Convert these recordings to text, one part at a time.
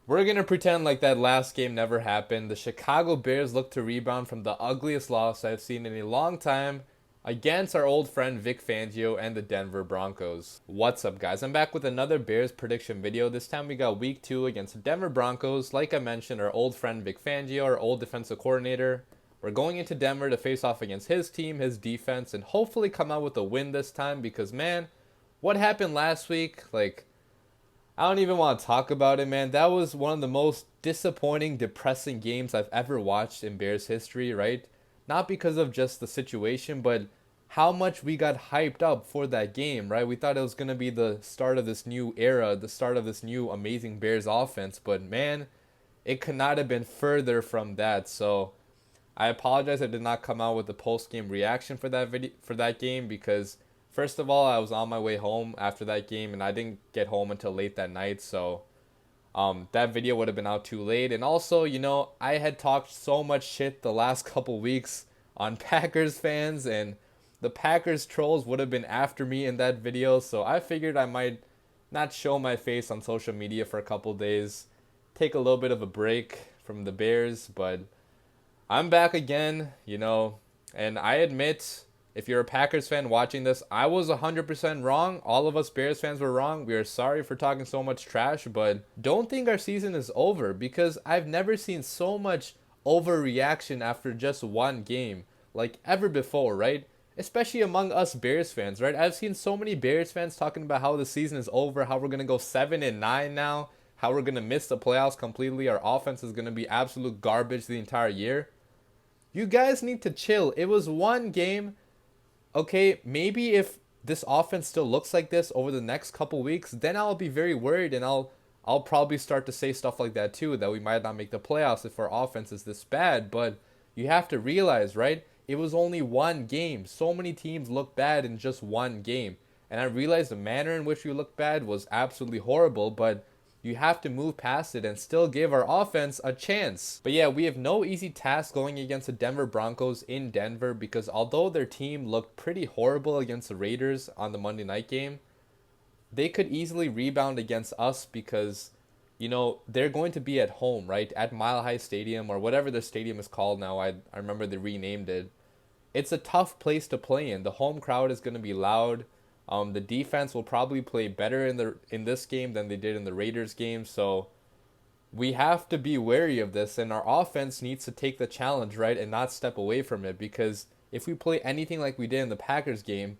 We're going to pretend like that last game never happened. The Chicago Bears look to rebound from the ugliest loss I've seen in a long time against our old friend Vic Fangio and the Denver Broncos. What's up, guys? I'm back with another Bears prediction video. This time we got week 2 against the Denver Broncos. Like I mentioned, our old friend Vic Fangio, our old defensive coordinator. We're going into Denver to face off against his team, his defense, and hopefully come out with a win this time because, man, what happened last week, I don't even want to talk about it, man. That was one of the most disappointing, depressing games I've ever watched in Bears history, right? Not because of just the situation, but how much we got hyped up for that game, right? We thought it was going to be the start of this new era, the start of this new amazing Bears offense, but man, it could not have been further from that. So I apologize I did not come out with a post-game reaction for that game because first of all, I was on my way home after that game, and I didn't get home until late that night, so that video would have been out too late. And also, I had talked so much shit the last couple weeks on Packers fans, and the Packers trolls would have been after me in that video, so I figured I might not show my face on social media for a couple days, take a little bit of a break from the Bears, but I'm back again, and I admit, if you're a Packers fan watching this, I was 100% wrong. All of us Bears fans were wrong. We are sorry for talking so much trash, but don't think our season is over because I've never seen so much overreaction after just one game like ever before, right? Especially among us Bears fans, right? I've seen so many Bears fans talking about how the season is over, how we're going to go 7-9 now, how we're going to miss the playoffs completely. Our offense is going to be absolute garbage the entire year. You guys need to chill. It was one game. Okay, maybe if this offense still looks like this over the next couple weeks, then I'll be very worried, and I'll probably start to say stuff like that too, that we might not make the playoffs if our offense is this bad. But you have to realize, right, it was only one game. So many teams look bad in just one game. And I realized the manner in which we looked bad was absolutely horrible, but you have to move past it and still give our offense a chance. But yeah, we have no easy task going against the Denver Broncos in Denver because although their team looked pretty horrible against the Raiders on the Monday night game, they could easily rebound against us because, they're going to be at home, right? At Mile High Stadium or whatever the stadium is called now. I remember they renamed it. It's a tough place to play in. The home crowd is going to be loud. The defense will probably play better in this game than they did in the Raiders game, so we have to be wary of this, and our offense needs to take the challenge, right, and not step away from it, because if we play anything like we did in the Packers game,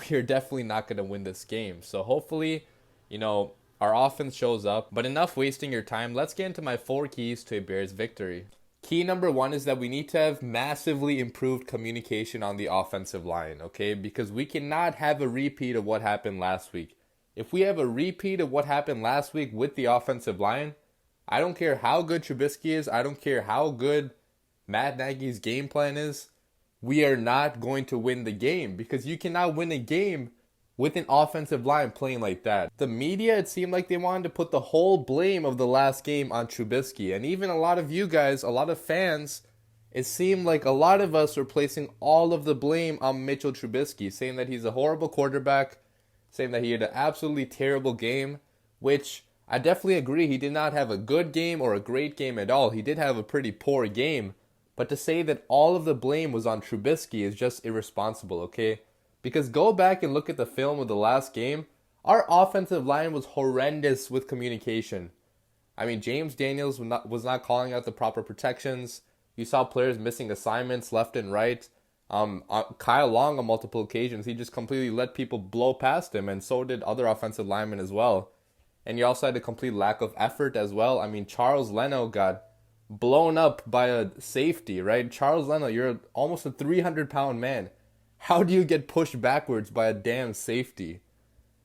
we are definitely not going to win this game. So hopefully, our offense shows up, but enough wasting your time. Let's get into my 4 keys to a Bears victory. Key number 1 is that we need to have massively improved communication on the offensive line, okay? Because we cannot have a repeat of what happened last week. If we have a repeat of what happened last week with the offensive line, I don't care how good Trubisky is, I don't care how good Matt Nagy's game plan is, we are not going to win the game because you cannot win a game with an offensive line playing like that. The media, it seemed like they wanted to put the whole blame of the last game on Trubisky. And even a lot of you guys, a lot of fans, it seemed like a lot of us were placing all of the blame on Mitchell Trubisky, saying that he's a horrible quarterback, saying that he had an absolutely terrible game, which I definitely agree. He did not have a good game or a great game at all. He did have a pretty poor game. But to say that all of the blame was on Trubisky is just irresponsible, okay? Because go back and look at the film of the last game. Our offensive line was horrendous with communication. I mean, James Daniels was not calling out the proper protections. You saw players missing assignments left and right. Kyle Long on multiple occasions, he just completely let people blow past him, and so did other offensive linemen as well. And you also had a complete lack of effort as well. I mean, Charles Leno got blown up by a safety, right? Charles Leno, you're almost a 300-pound man. How do you get pushed backwards by a damn safety?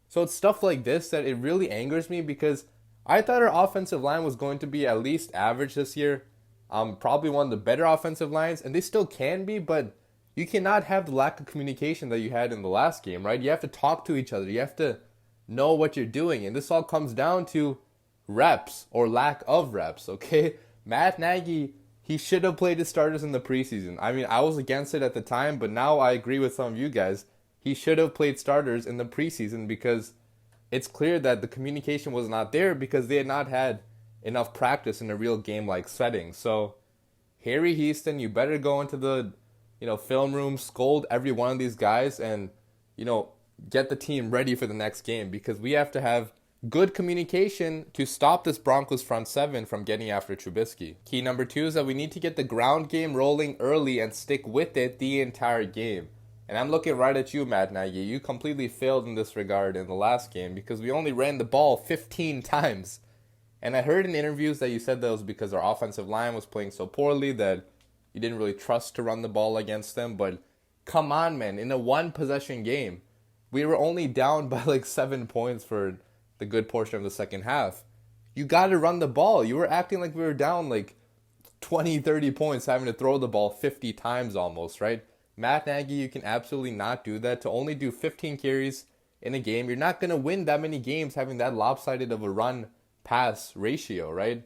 So it's stuff like this that it really angers me because I thought our offensive line was going to be at least average this year. Probably one of the better offensive lines, and they still can be, but you cannot have the lack of communication that you had in the last game, right? You have to talk to each other. You have to know what you're doing, and this all comes down to reps or lack of reps, okay? Matt Nagy, he should have played his starters in the preseason. I mean, I was against it at the time, but now I agree with some of you guys. he should have played starters in the preseason because it's clear that the communication was not there because they had not had enough practice in a real game-like setting. So, Harry Houston, you better go into the, film room, scold every one of these guys, and, get the team ready for the next game because we have to have good communication to stop this Broncos front seven from getting after Trubisky. Key number 2 is that we need to get the ground game rolling early and stick with it the entire game. And I'm looking right at you, Matt Nagy. You completely failed in this regard in the last game because we only ran the ball 15 times. And I heard in interviews that you said that was because our offensive line was playing so poorly that you didn't really trust to run the ball against them. But come on, man. In a one-possession game, we were only down by like 7 points for the good portion of the second half. You got to run the ball. You were acting like we were down like 20, 30 points, having to throw the ball 50 times almost, right? Matt Nagy, you can absolutely not do that. To only do 15 carries in a game, you're not going to win that many games having that lopsided of a run-pass ratio, right?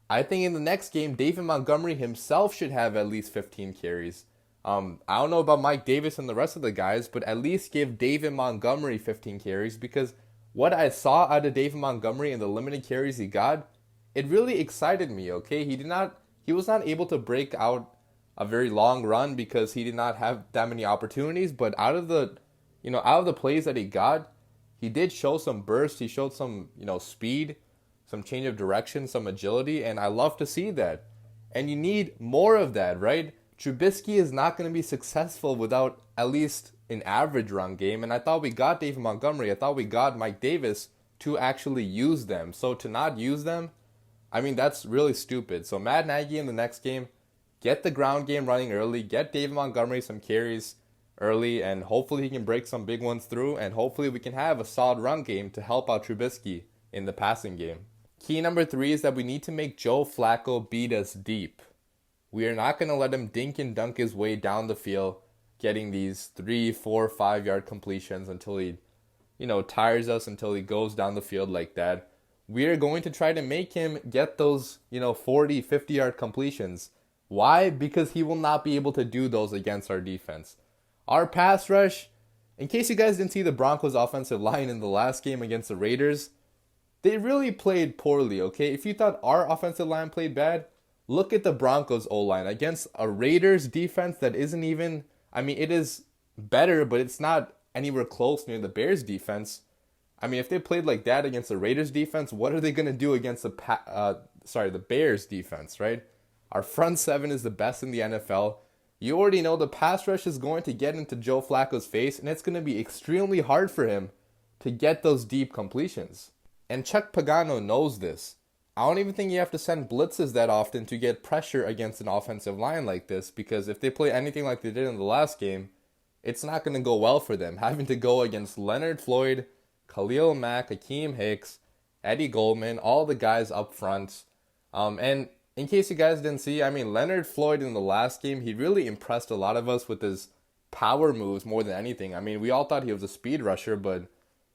I think in the next game, David Montgomery himself should have at least 15 carries. I don't know about Mike Davis and the rest of the guys, but at least give David Montgomery 15 carries because what I saw out of David Montgomery and the limited carries he got, it really excited me, okay? He was not able to break out a very long run because he did not have that many opportunities, but out of the plays that he got, he did show some burst, he showed some, speed, some change of direction, some agility, and I love to see that. And you need more of that, right? Trubisky is not going to be successful without at least an average run game, and I thought we got David Montgomery, I thought we got Mike Davis to actually use them. So to not use them, that's really stupid. So Matt Nagy in the next game, get the ground game running early, get David Montgomery some carries early, and hopefully he can break some big ones through, and hopefully we can have a solid run game to help out Trubisky in the passing game. Key number 3 is that we need to make Joe Flacco beat us deep. We are not going to let him dink and dunk his way down the field, getting these 3, 4, 5-yard completions until he, tires us, until he goes down the field like that. We are going to try to make him get those, 40, 50-yard completions. Why? Because he will not be able to do those against our defense. Our pass rush, in case you guys didn't see the Broncos offensive line in the last game against the Raiders, they really played poorly, okay? If you thought our offensive line played bad, look at the Broncos O-line against a Raiders defense that isn't even, it is better, but it's not anywhere close near the Bears defense. If they played like that against the Raiders defense, what are they going to do against the Bears defense, right? Our front seven is the best in the NFL. You already know the pass rush is going to get into Joe Flacco's face, and it's going to be extremely hard for him to get those deep completions. And Chuck Pagano knows this. I don't even think you have to send blitzes that often to get pressure against an offensive line like this, because if they play anything like they did in the last game, it's not going to go well for them. Having to go against Leonard Floyd, Khalil Mack, AKIEM HICKS, Eddie Goldman, all the guys up front. And in case you guys didn't see, Leonard Floyd in the last game, he really impressed a lot of us with his power moves more than anything. We all thought he was a speed rusher, but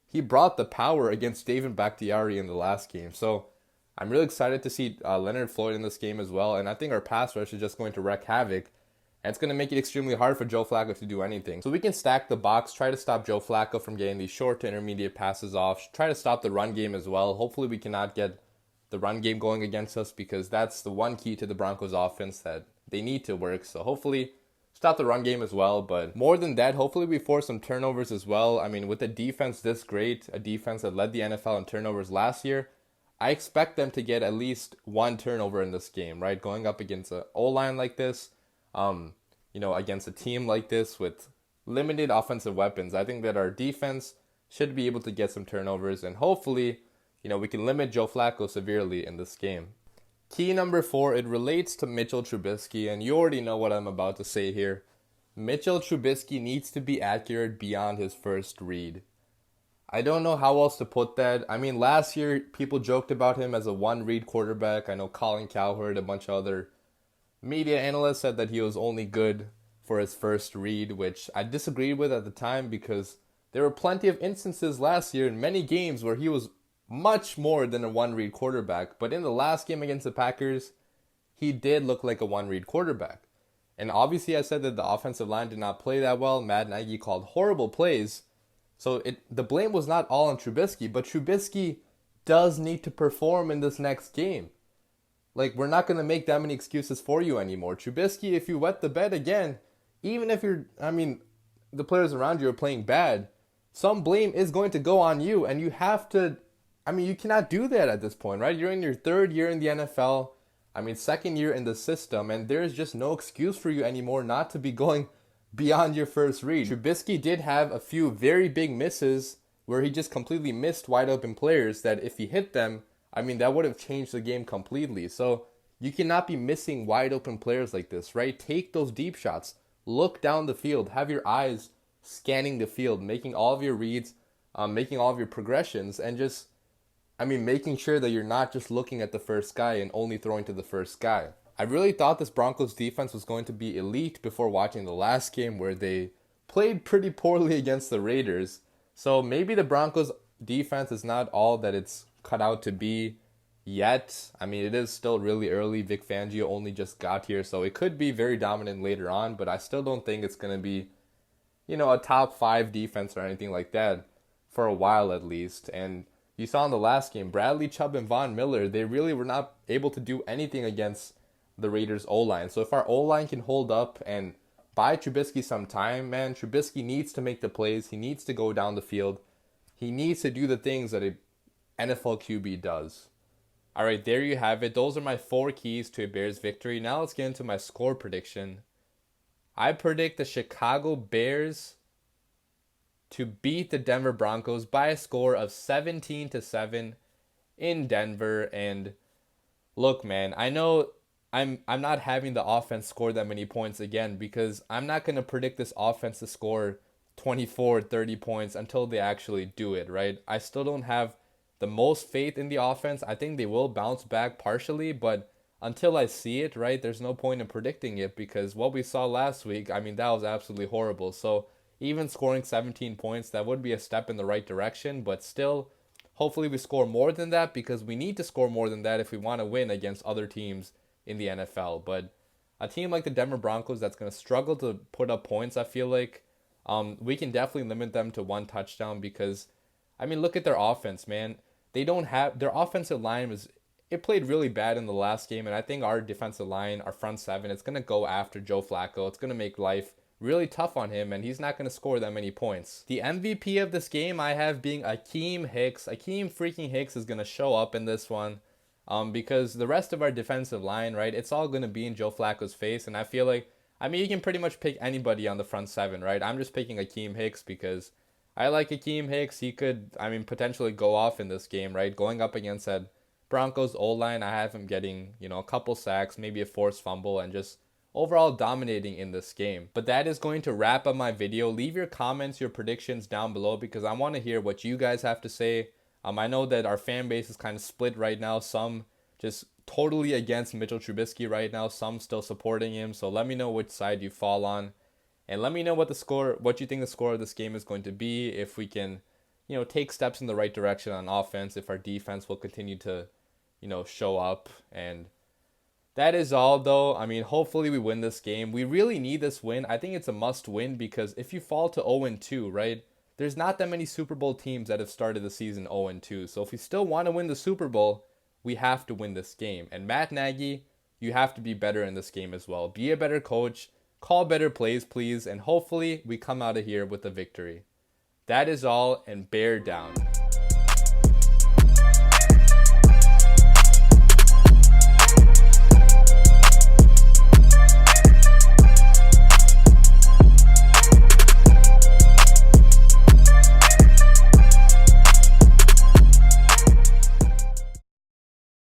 he brought the power against David Bakhtiari in the last game. So I'm really excited to see Leonard Floyd in this game as well, and I think our pass rush is just going to wreak havoc, and it's going to make it extremely hard for Joe Flacco to do anything. So we can stack the box, try to stop Joe Flacco from getting these short to intermediate passes off, try to stop the run game as well. Hopefully we cannot get the run game going against us because that's the one key to the Broncos offense that they need to work. So hopefully stop the run game as well, but more than that, hopefully we force some turnovers as well. With a defense this great, a defense that led the NFL in turnovers last year, I expect them to get at least one turnover in this game, right? Going up against an O-line like this, against a team like this with limited offensive weapons. I think that our defense should be able to get some turnovers, and hopefully, we can limit Joe Flacco severely in this game. Key number 4, it relates to Mitchell Trubisky, and you already know what I'm about to say here. Mitchell Trubisky needs to be accurate beyond his first read. I don't know how else to put that. Last year, people joked about him as a one-read quarterback. I know Colin Cowherd, a bunch of other media analysts said that he was only good for his first read, which I disagreed with at the time because there were plenty of instances last year in many games where he was much more than a one-read quarterback. But in the last game against the Packers, he did look like a one-read quarterback. And obviously I said that the offensive line did not play that well. Matt Nagy called horrible plays. So the blame was not all on Trubisky, but Trubisky does need to perform in this next game. Like, we're not going to make that many excuses for you anymore. Trubisky, if you wet the bed again, even if the players around you are playing bad, some blame is going to go on you, and you have to, you cannot do that at this point, right? You're in your third year in the NFL, second year in the system, and there's just no excuse for you anymore not to be going beyond your first read. Trubisky did have a few very big misses where he just completely missed wide open players that if he hit them, that would have changed the game completely. So you cannot be missing wide open players like this, right? Take those deep shots. Look down the field. Have your eyes scanning the field, making all of your reads, making all of your progressions, and just, making sure that you're not just looking at the first guy and only throwing to the first guy. I really thought this Broncos defense was going to be elite before watching the last game where they played pretty poorly against the Raiders. So maybe the Broncos defense is not all that it's cut out to be yet. It is still really early. Vic Fangio only just got here, so it could be very dominant later on, but I still don't think it's going to be, a top 5 defense or anything like that for a while at least. And you saw in the last game, Bradley Chubb and Von Miller, they really were not able to do anything against the Raiders O-line. So if our O-line can hold up and buy Trubisky some time, man, Trubisky needs to make the plays. He needs to go down the field. He needs to do the things that a NFL QB does. All right, there you have it. Those are my 4 keys to a Bears victory. Now let's get into my score prediction. I predict the Chicago Bears to beat the Denver Broncos by a score of 17-7 in Denver. And look, man, I know I'm not having the offense score that many points again because I'm not going to predict this offense to score 24, 30 points until they actually do it, right? I still don't have the most faith in the offense. I think they will bounce back partially, but until I see it, right, there's no point in predicting it because what we saw last week, that was absolutely horrible. So even scoring 17 points, that would be a step in the right direction, but still, hopefully we score more than that because we need to score more than that if we want to win against other teams in the NFL. But a team like the Denver Broncos that's going to struggle to put up points, I feel like we can definitely limit them to 1 touchdown because, look at their offense, man. They don't have, their offensive line it played really bad in the last game, and I think our defensive line, our front 7, it's going to go after Joe Flacco. It's going to make life really tough on him, and he's not going to score that many points. The MVP of this game I have being AKIEM Hicks. AKIEM freaking Hicks is going to show up in this one because the rest of our defensive line, right, it's all going to be in Joe Flacco's face, and I feel like, you can pretty much pick anybody on the front 7, right? I'm just picking AKIEM Hicks because I like AKIEM Hicks. He could, potentially go off in this game, right? Going up against that Broncos O-line, I have him getting, a couple sacks, maybe a forced fumble, and just overall dominating in this game. But that is going to wrap up my video. Leave your comments, your predictions down below because I want to hear what you guys have to say. I know that our fan base is kind of split right now. Some just totally against Mitchell Trubisky right now. Some still supporting him. So let me know which side you fall on. And let me know what you think the score of this game is going to be. If we can, take steps in the right direction on offense. If our defense will continue to, show up. And that is all, though. Hopefully we win this game. We really need this win. I think it's a must win because if you fall to 0-2, right, there's not that many Super Bowl teams that have started the season 0-2. So if we still want to win the Super Bowl, we have to win this game. And Matt Nagy, you have to be better in this game as well. Be a better coach. Call better plays, please. And hopefully we come out of here with a victory. That is all, and bear down.